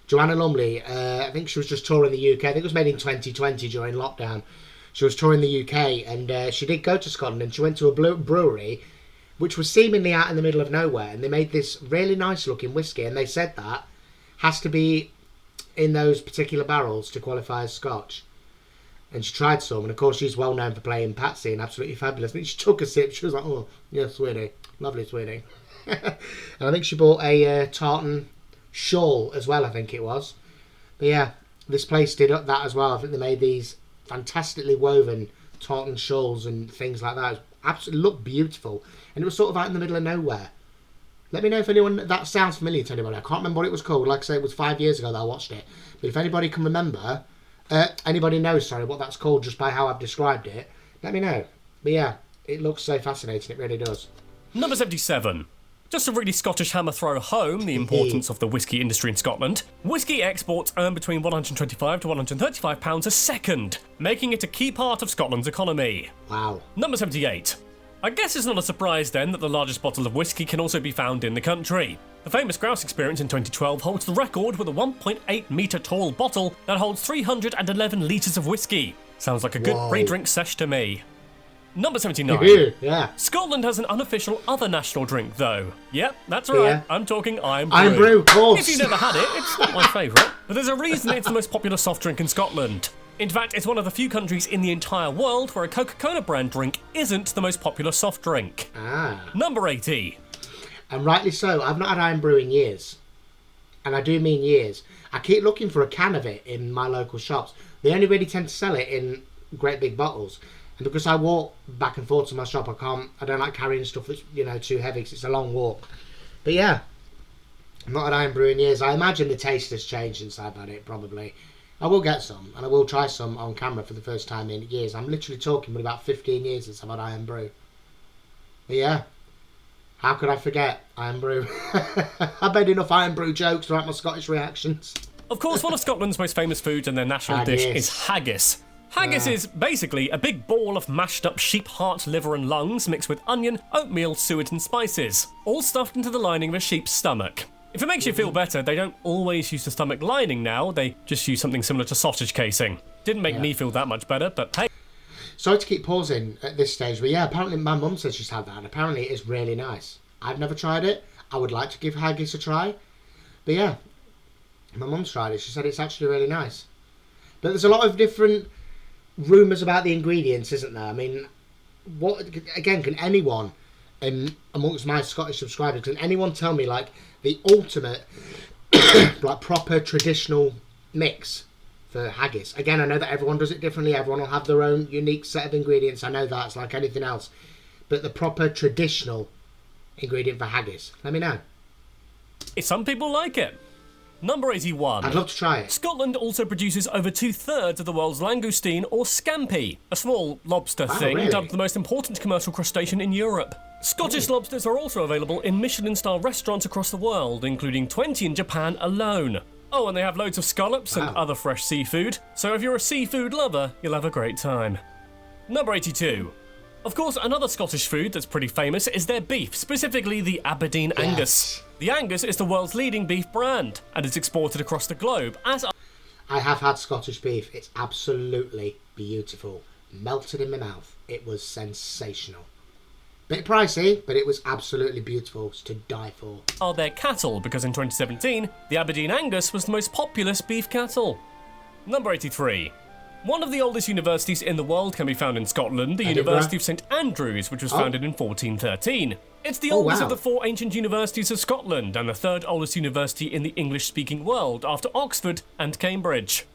Joanna Lumley, I think she was just touring the UK. I think it was made in 2020 during lockdown. She was touring the UK and she did go to Scotland and she went to a brewery which was seemingly out in the middle of nowhere, and they made this really nice looking whiskey, and they said that has to be in those particular barrels to qualify as Scotch. And she tried some, and of course she's well known for playing Patsy and absolutely fabulous. I think she took a sip, she was like, oh, yeah, sweetie, lovely sweetie. And I think she bought a tartan shawl as well, I think it was. But yeah, this place did up that as well. I think they made these fantastically woven tartan shawls and things like that. It absolutely looked beautiful, and it was sort of out in the middle of nowhere. Let me know if anyone, that sounds familiar to anybody. I can't remember what it was called. Like I say, it was 5 years ago that I watched it. But if anybody can remember, anybody knows, sorry, what that's called just by how I've described it, let me know. But yeah, it looks so fascinating, it really does. Number 77. Just to really Scottish hammer throw home the importance of the whisky industry in Scotland, whisky exports earn between £125 to £135 a second, making it a key part of Scotland's economy. Wow. Number 78. I guess it's not a surprise then that the largest bottle of whisky can also be found in the country. The famous Grouse Experience in 2012 holds the record with a 1.8 metre tall bottle that holds 311 litres of whisky. Sounds like a good Whoa. pre-drink sesh to me. Number 79. Yeah. Scotland has an unofficial other national drink, though. Yep, that's right. Yeah. I'm talking Iron Brew. Iron Brew, of course. If you've never had it, it's not my favourite. But there's a reason it's the most popular soft drink in Scotland. In fact, it's one of the few countries in the entire world where a Coca-Cola brand drink isn't the most popular soft drink. Number 80. And rightly so. I've not had Iron Brew in years. And I do mean years. I keep looking for a can of it in my local shops. They only really tend to sell it in great big bottles. And because I walk back and forth to my shop, I don't like carrying stuff that's, too heavy because it's a long walk. But yeah, I've not had Iron Brew in years. I imagine the taste has changed since I've had it, probably. I will get some, and I will try some on camera for the first time in years. I'm literally talking about 15 years since I've had Iron Brew. But yeah, how could I forget Iron Brew? I've made enough Iron Brew jokes throughout my Scottish reactions. Of course, one of Scotland's most famous foods and their national dish is haggis. Haggis is basically a big ball of mashed up sheep heart, liver and lungs mixed with onion, oatmeal, suet and spices, all stuffed into the lining of a sheep's stomach. If it makes you feel better, they don't always use the stomach lining now, they just use something similar to sausage casing. Didn't make me feel that much better, but hey. Sorry to keep pausing at this stage, but yeah, apparently my mum says she's had that, and apparently it is really nice. I've never tried it. I would like to give haggis a try. But yeah, my mum's tried it. She said it's actually really nice. But there's a lot of different rumours about the ingredients, isn't there? I mean, can anyone, amongst my Scottish subscribers, can anyone tell me, like, the ultimate, like, proper traditional mix for haggis? Again, I know that everyone does it differently. Everyone will have their own unique set of ingredients. I know that. It's like anything else. But the proper traditional ingredient for haggis, let me know. Some people like it. Number 81. I'd love to try it. Scotland also produces over 2/3 of the world's langoustine, or scampi, a small lobster thing really? dubbed the most important commercial crustacean in Europe. Scottish lobsters are also available in Michelin-style restaurants across the world, including 20 in Japan alone. Oh, and they have loads of scallops and other fresh seafood, so if you're a seafood lover, you'll have a great time. Number 82. Of course, another Scottish food that's pretty famous is their beef, specifically the Aberdeen Angus. The Angus is the world's leading beef brand, and is exported across the globe as... I have had Scottish beef. It's absolutely beautiful. Melted in my mouth. It was sensational. Bit pricey, but it was absolutely beautiful. It's to die for. Are their cattle, because in 2017, the Aberdeen Angus was the most populous beef cattle. Number 83. One of the oldest universities in the world can be found in Scotland, the University of St Andrews, which was founded in 1413. It's the oldest of the 4 ancient universities of Scotland, and the 3rd oldest university in the English-speaking world, after Oxford and Cambridge.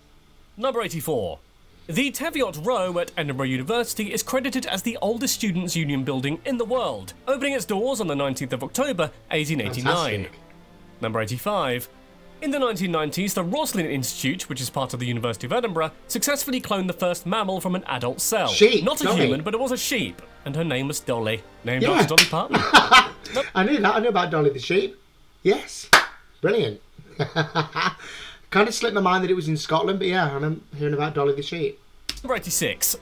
Number 84. The Teviot Row at Edinburgh University is credited as the oldest students' union building in the world, opening its doors on the 19th of October, 1889. Fantastic. Number 85. In the 1990s, the Roslin Institute, which is part of the University of Edinburgh, successfully cloned the first mammal from an adult cell. Sheep, Not a Dolly. human, but it was a sheep, and her name was Dolly, named after Dolly Parton. I knew that. I knew about Dolly the sheep. Yes. Brilliant. Kind of slipped my mind that it was in Scotland, but yeah, I remember hearing about Dolly the sheep. Number 86.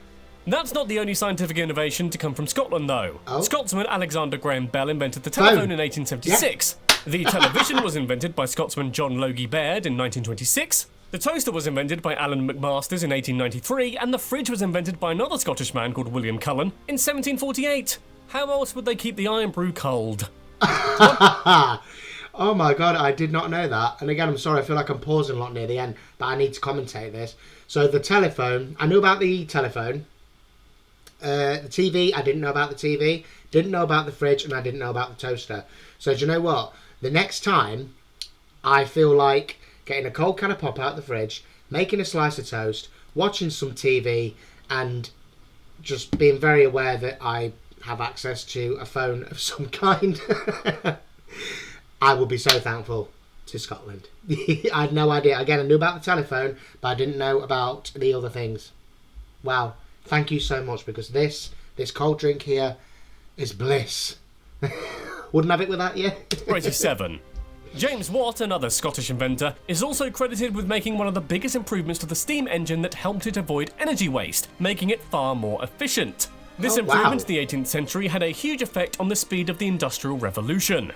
That's not the only scientific innovation to come from Scotland, though. Scotsman Alexander Graham Bell invented the telephone in 1876. The television was invented by Scotsman John Logie Baird in 1926. The toaster was invented by Alan McMasters in 1893, and the fridge was invented by another Scottish man called William Cullen in 1748. How else would they keep the Iron Brew cold? Oh my god, I did not know that. And again, I'm sorry, I feel like I'm pausing a lot near the end, but I need to commentate this. So the telephone, I knew about the telephone. The TV, I didn't know about the TV. Didn't know about the fridge, and I didn't know about the toaster. So do you know what? The next time, I feel like getting a cold can of pop out the fridge, making a slice of toast, watching some TV, and just being very aware that I have access to a phone of some kind. I will be so thankful to Scotland. I had no idea. Again, I knew about the telephone, but I didn't know about the other things. Wow. Thank you so much, because this cold drink here is bliss. Wouldn't have it without you. 87. James Watt, another Scottish inventor, is also credited with making one of the biggest improvements to the steam engine that helped it avoid energy waste, making it far more efficient. This improvement in the 18th century had a huge effect on the speed of the Industrial Revolution.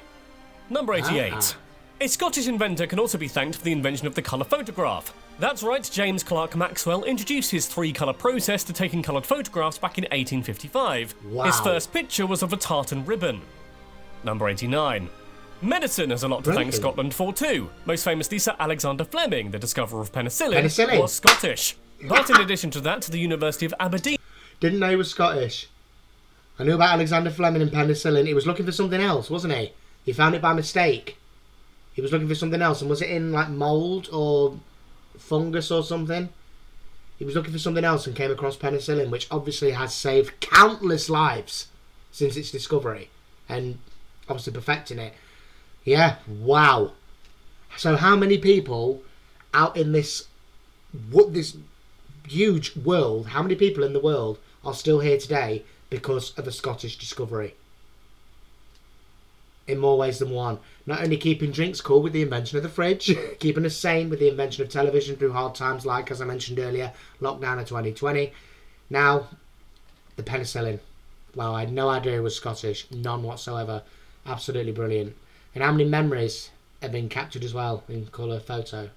Number 88. A Scottish inventor can also be thanked for the invention of the colour photograph. That's right, James Clerk Maxwell introduced his three-colour process to taking coloured photographs back in 1855. Wow. His first picture was of a tartan ribbon. Number 89. Medicine has a lot to thank Scotland for too. Most famously, Sir Alexander Fleming, the discoverer of penicillin, was Scottish. But in addition to that, the University of Aberdeen... Didn't know he was Scottish. I knew about Alexander Fleming and penicillin. He was looking for something else, wasn't he? He found it by mistake. He was looking for something else, and was it in like mould or fungus or something? He was looking for something else and came across penicillin, which obviously has saved countless lives since its discovery, and obviously perfecting it. Yeah, wow. So how many people out in this huge world, how many people in the world are still here today because of a Scottish discovery? In more ways than one. Not only keeping drinks cool with the invention of the fridge, keeping us sane with the invention of television through hard times like, as I mentioned earlier, lockdown of 2020. Now, the penicillin. Well, I had no idea it was Scottish. None whatsoever. Absolutely brilliant. And how many memories have been captured as well in colour photo.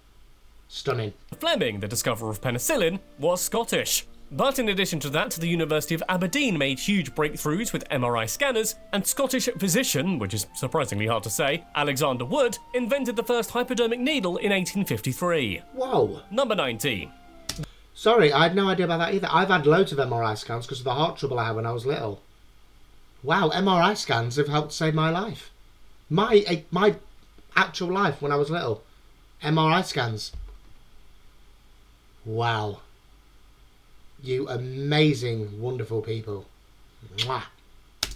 Stunning. Fleming, the discoverer of penicillin, was Scottish. But in addition to that, the University of Aberdeen made huge breakthroughs with MRI scanners, and Scottish physician, which is surprisingly hard to say, Alexander Wood, invented the first hypodermic needle in 1853. Whoa. Number 90. Sorry, I had no idea about that either. I've had loads of MRI scans because of the heart trouble I had when I was little. Wow, MRI scans have helped save my life. My actual life when I was little. MRI scans. Wow. You amazing, wonderful people. Mwah.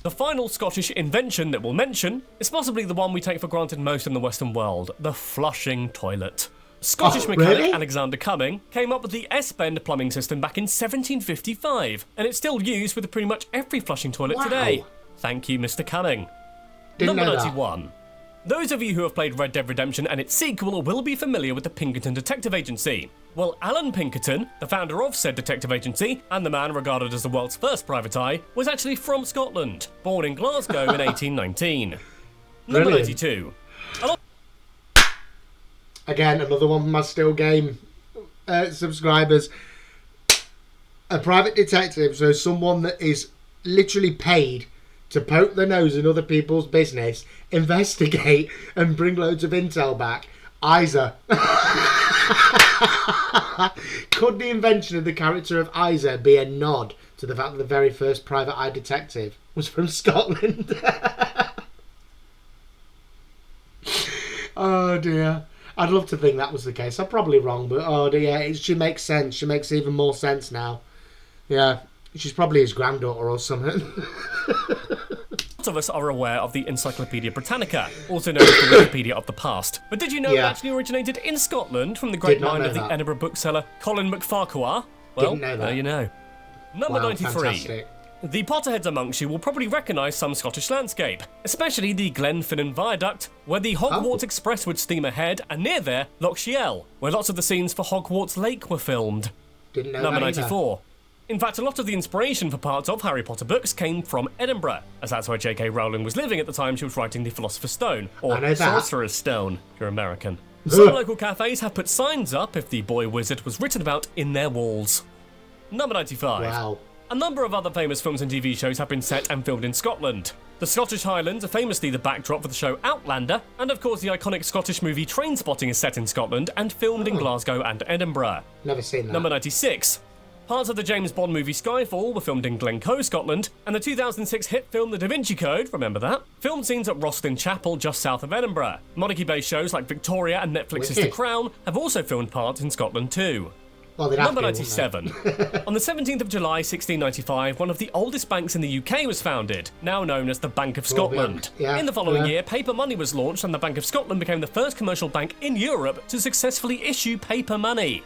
The final Scottish invention that we'll mention is possibly the one we take for granted most in the Western world, the flushing toilet. Scottish mechanic really? Alexander Cumming came up with the S-bend plumbing system back in 1755, and it's still used with pretty much every flushing toilet today. Thank you, Mr. Cumming. Number 91. Those of you who have played Red Dead Redemption and its sequel will be familiar with the Pinkerton Detective Agency. Well, Alan Pinkerton, the founder of said detective agency, and the man regarded as the world's first private eye, was actually from Scotland, born in Glasgow in 1819. Number 92. Again, another one from my Still Game subscribers. A private detective, so someone that is literally paid to poke their nose in other people's business, investigate, and bring loads of intel back. Isa. Could the invention of the character of Isa be a nod to the fact that the very first private eye detective was from Scotland? Oh dear. I'd love to think that was the case. I'm probably wrong, but oh dear, she makes sense. She makes even more sense now. Yeah. She's probably his granddaughter or something. Lots of us are aware of the Encyclopedia Britannica, also known as the Wikipedia of the past. But did you know it actually originated in Scotland from the great mind of the Edinburgh bookseller Colin MacFarquhar? Well, Didn't know that. There you know. Number 93. Fantastic. The Potterheads amongst you will probably recognise some Scottish landscape, especially the Glenfinnan Viaduct, where the Hogwarts Express would steam ahead, and near there, Loch Shiel, where lots of the scenes for Hogwarts Lake were filmed. Didn't know Number that 94. In fact, a lot of the inspiration for parts of Harry Potter books came from Edinburgh, as that's where J.K. Rowling was living at the time she was writing The Philosopher's Stone, or Sorcerer's Stone, if you're American. Some local cafes have put signs up if the boy wizard was written about in their walls. Number 95. Wow. A number of other famous films and TV shows have been set and filmed in Scotland. The Scottish Highlands are famously the backdrop for the show Outlander, and of course the iconic Scottish movie Trainspotting is set in Scotland and filmed in Glasgow and Edinburgh. Never seen that. Number 96. Parts of the James Bond movie Skyfall were filmed in Glencoe, Scotland, and the 2006 hit film The Da Vinci Code, remember that? Filmed scenes at Rosslyn Chapel just south of Edinburgh. Monarchy-based shows like Victoria and Netflix's The Crown have also filmed parts in Scotland too. Well, Number 97. On the 17th of July 1695, one of the oldest banks in the UK was founded, now known as the Bank of Scotland. In the following year, paper money was launched and the Bank of Scotland became the first commercial bank in Europe to successfully issue paper money.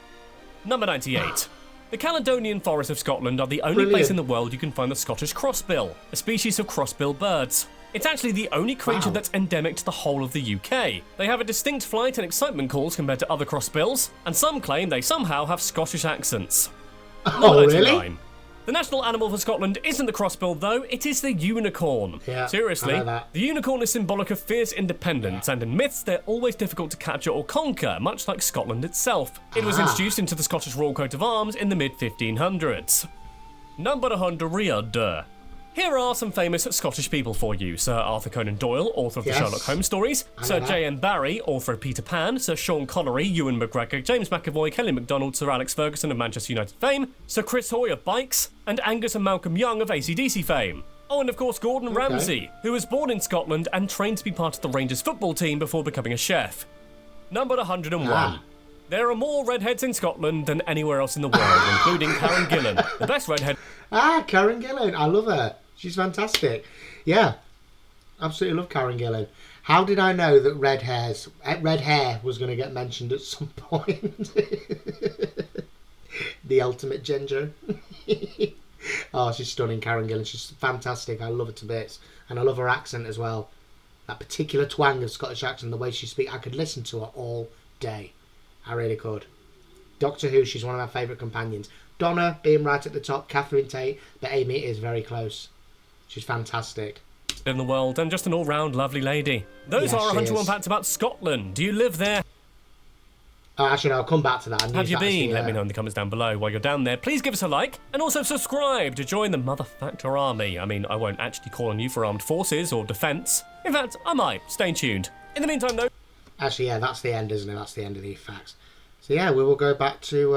Number 98. The Caledonian Forests of Scotland are the only place in the world you can find the Scottish crossbill, a species of crossbill birds. It's actually the only creature that's endemic to the whole of the UK. They have a distinct flight and excitement calls compared to other crossbills, and some claim they somehow have Scottish accents. Oh, really? The national animal for Scotland isn't the crossbill, though, it is the unicorn. Yeah, Seriously, I know that. the unicorn is symbolic of fierce independence, and in myths they're always difficult to capture or conquer, much like Scotland itself. It was introduced into the Scottish Royal Coat of Arms in the mid-1500s. Number 100. Here are some famous Scottish people for you. Sir Arthur Conan Doyle, author of the Yes. Sherlock Holmes stories. Sir J.M. Barrie, author of Peter Pan. Sir Sean Connery, Ewan McGregor, James McAvoy, Kelly MacDonald, Sir Alex Ferguson of Manchester United fame. Sir Chris Hoy of Bikes. And Angus and Malcolm Young of AC/DC fame. Oh, and of course Gordon Ramsay, who was born in Scotland and trained to be part of the Rangers football team before becoming a chef. Number 101. There are more redheads in Scotland than anywhere else in the world, including Karen Gillan, the best redhead. Karen Gillan. I love her. She's fantastic. Yeah, absolutely love Karen Gillan. How did I know that red hair was going to get mentioned at some point? The ultimate ginger. Oh, she's stunning, Karen Gillan. She's fantastic. I love her to bits. And I love her accent as well. That particular twang of Scottish accent, the way she speaks, I could listen to her all day. I really could. Doctor Who, she's one of my favourite companions. Donna being right at the top, Catherine Tate, but Amy is very close. She's fantastic. In the world, and just an all-round lovely lady. Those are 101 facts about Scotland. Do you live there? Actually, no, I'll come back to that. Have you been? Let me know in the comments down below. While you're down there, please give us a like, and also subscribe to join the Motherfactor Army. I mean, I won't actually call on you for armed forces or defence. In fact, I might. Stay tuned. In the meantime, though... Actually, yeah, that's the end, isn't it? That's the end of the facts. So, yeah, we will go back to...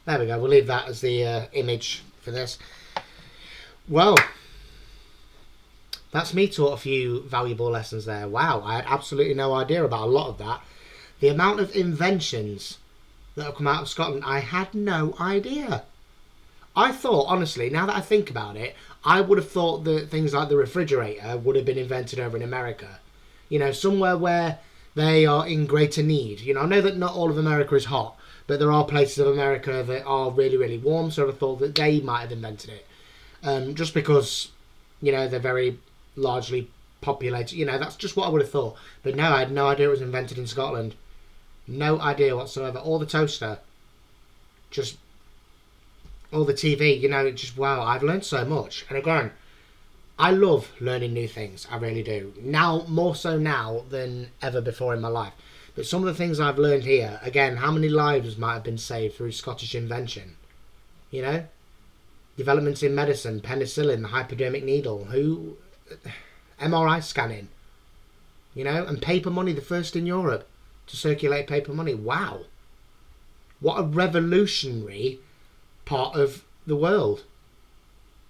There we go. We'll leave that as the image for this. Well... That's me taught a few valuable lessons there. Wow, I had absolutely no idea about a lot of that. The amount of inventions that have come out of Scotland, I had no idea. I thought, honestly, now that I think about it, I would have thought that things like the refrigerator would have been invented over in America. You know, somewhere where they are in greater need. You know, I know that not all of America is hot, but there are places of America that are really, really warm, so I thought that they might have invented it. Just because, you know, they're very... largely populated, you know, that's just what I would have thought. But no, I had no idea it was invented in Scotland. No idea whatsoever. Or the toaster. Just, or the TV, you know, just, wow, I've learned so much. And again, I love learning new things, I really do. Now, more so now than ever before in my life. But some of the things I've learned here, again, how many lives might have been saved through Scottish invention? You know? Developments in medicine, penicillin, the hypodermic needle, MRI scanning, you know, and paper money, the first in Europe to circulate paper money. Wow, what a revolutionary part of the world.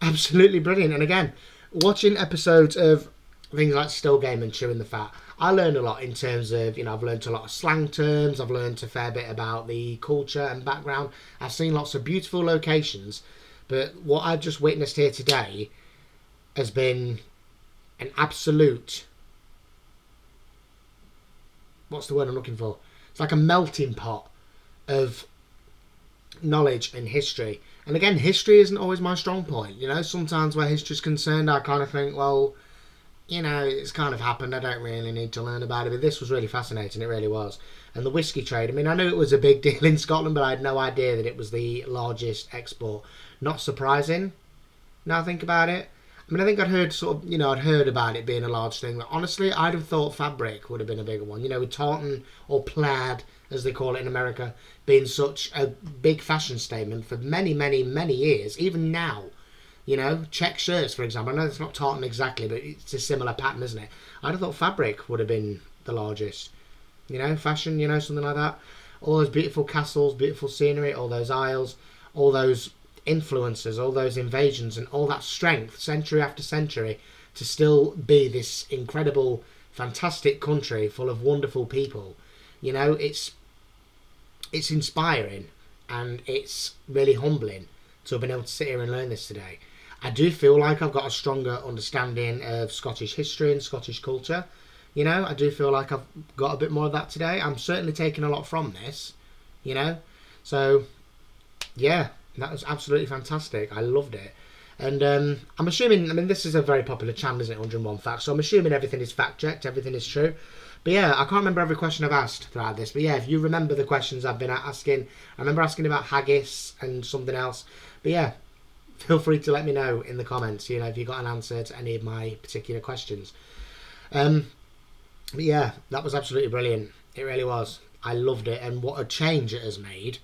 Absolutely brilliant. And again, watching episodes of things like Still Game and Chewing the Fat, I learned a lot in terms of, you know, I've learned a lot of slang terms, I've learned a fair bit about the culture and background, I've seen lots of beautiful locations, but what I've just witnessed here today has been an absolute, what's the word I'm looking for? It's like a melting pot of knowledge and history. And again, history isn't always my strong point. You know, sometimes where history's concerned, I kind of think, well, you know, it's kind of happened. I don't really need to learn about it. But this was really fascinating. It really was. And the whiskey trade, I mean, I knew it was a big deal in Scotland, but I had no idea that it was the largest export. Not surprising, now I think about it. I mean, I think I'd heard I'd heard about it being a large thing. But honestly, I'd have thought fabric would have been a bigger one. You know, with tartan or plaid, as they call it in America, being such a big fashion statement for many, many, many years. Even now, you know, check shirts, for example. I know it's not tartan exactly, but it's a similar pattern, isn't it? I'd have thought fabric would have been the largest. You know, fashion, you know, something like that. All those beautiful castles, beautiful scenery, all those isles, all those influences, all those invasions, and all that strength century after century to still be this incredible, fantastic country full of wonderful people. You know, it's inspiring, and it's really humbling to have been able to sit here and learn this today. I do feel like I've got a stronger understanding of Scottish history and Scottish culture. You know, I do feel like I've got a bit more of that today. I'm certainly taking a lot from this, you know. So, yeah, that was absolutely fantastic. I loved it. And I'm assuming, I mean, this is a very popular channel, isn't it, 101 Facts, so I'm assuming everything is fact-checked, everything is true. But yeah, I can't remember every question I've asked throughout this, but yeah, if you remember the questions I've been asking, I remember asking about haggis and something else. But yeah, feel free to let me know in the comments, you know, if you got an answer to any of my particular questions. But yeah, that was absolutely brilliant. It really was. I loved it, and what a change it has made.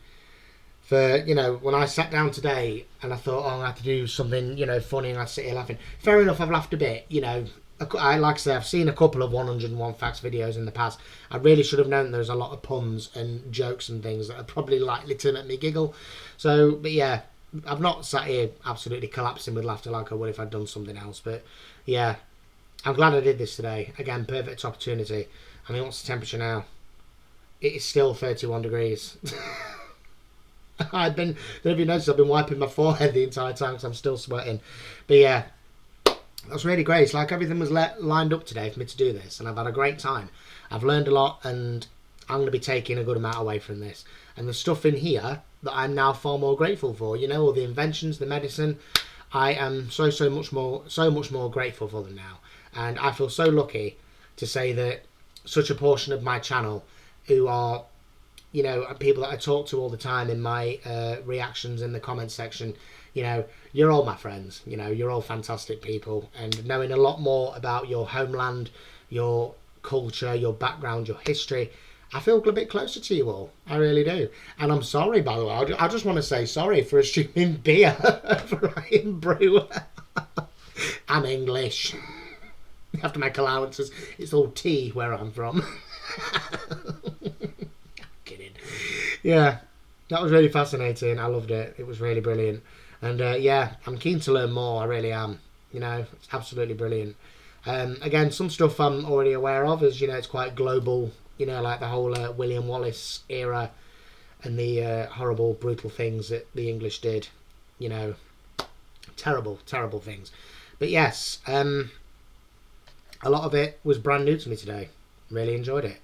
For, you know, when I sat down today and I thought, oh, I have to do something, you know, funny, and I sit here laughing. Fair enough, I've laughed a bit, you know. Like I say, I've seen a couple of 101 Facts videos in the past. I really should have known there's a lot of puns and jokes and things that are probably likely to make me giggle. So, but yeah, I've not sat here absolutely collapsing with laughter like I would if I'd done something else. But yeah, I'm glad I did this today. Again, perfect opportunity. I mean, what's the temperature now? It is still 31 degrees. Don't know if you noticed, I've been wiping my forehead the entire time because I'm still sweating. But yeah, that's really great. It's like everything was lined up today for me to do this, and I've had a great time. I've learned a lot, and I'm going to be taking a good amount away from this. And the stuff in here that I'm now far more grateful for, you know, all the inventions, the medicine, I am so much more grateful for them now. And I feel so lucky to say that such a portion of my channel who are, you know, people that I talk to all the time in my reactions in the comments section, you know, you're all my friends, you know, you're all fantastic people, and knowing a lot more about your homeland, your culture, your background, your history, I feel a bit closer to you all. I really do. And I'm sorry, by the way, I just want to say sorry for assuming beer for Ryan Brew. I'm English. You have to make allowances. It's all tea where I'm from. Kidding. Yeah, that was really fascinating. I loved it. It was really brilliant. And yeah, I'm keen to learn more. I really am. You know, it's absolutely brilliant. Again, some stuff I'm already aware of, as you know, it's quite global. You know, like the whole William Wallace era and the horrible, brutal things that the English did. You know, terrible things. But yes, a lot of it was brand new to me today. Really enjoyed it.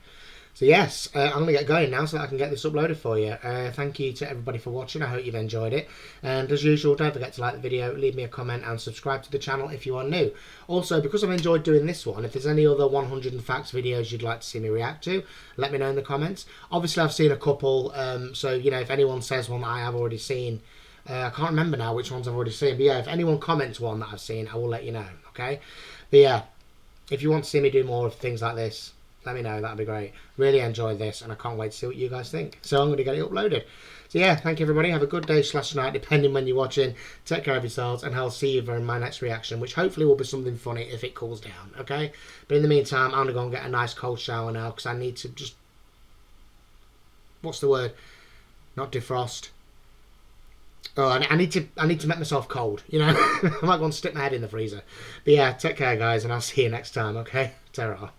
So yes, I'm going to get going now so that I can get this uploaded for you. Thank you to everybody for watching. I hope you've enjoyed it. And as usual, don't forget to like the video, leave me a comment and subscribe to the channel if you are new. Also, because I've enjoyed doing this one, if there's any other 100 Facts videos you'd like to see me react to, let me know in the comments. Obviously, I've seen a couple, so, you know, if anyone says one that I have already seen, I can't remember now which ones I've already seen. But yeah, if anyone comments one that I've seen, I will let you know, okay? But yeah, if you want to see me do more of things like this, let me know. That'd be great. Really enjoyed this, and I can't wait to see what you guys think. So I'm going to get it uploaded. So yeah, thank you everybody. Have a good day / night, depending when you're watching. Take care of yourselves, and I'll see you in my next reaction, which hopefully will be something funny if it cools down, okay? But in the meantime, I'm going to go and get a nice cold shower now, because I need to just... What's the word? Not defrost. Oh, I need to make myself cold, you know? I might go and stick my head in the freezer. But yeah, take care, guys, and I'll see you next time, okay? Ta-ra.